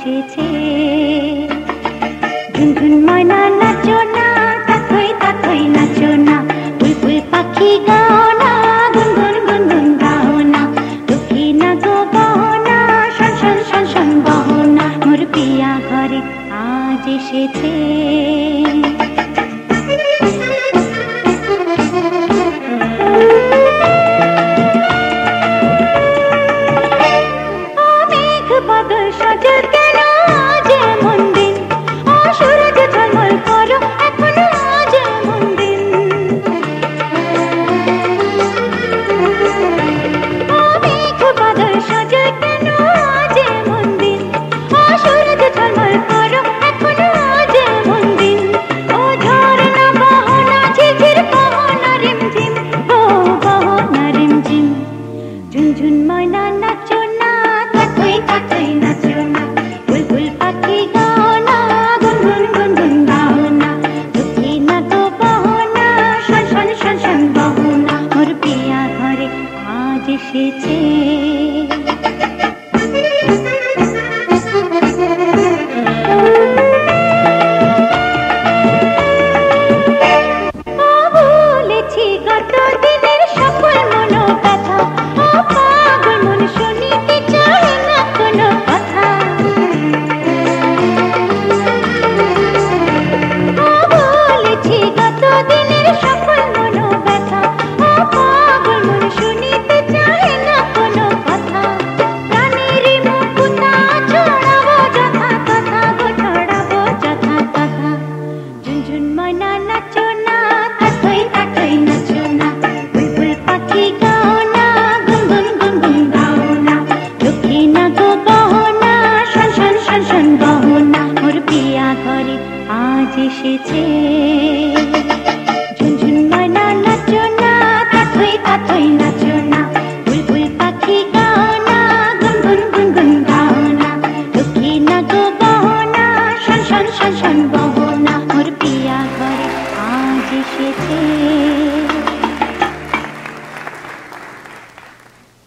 এসেছে। ঝুনঝুন ময়না নাচো না, তাথই তাথই নাচো না, বুলবুল পাখি গাও না, গুনগুন গুনগুন গাও না, দুঃখী না গো বহো না, শন শন শন শন বহো না, মোর পিয়া ঘরে আজ এসেছে। বাদল সাজে কেন আজ এমন দিন, ও সূরজ ঝলমল করো এখন আজ এমন দিন। ও মেঘ বাদল সাজে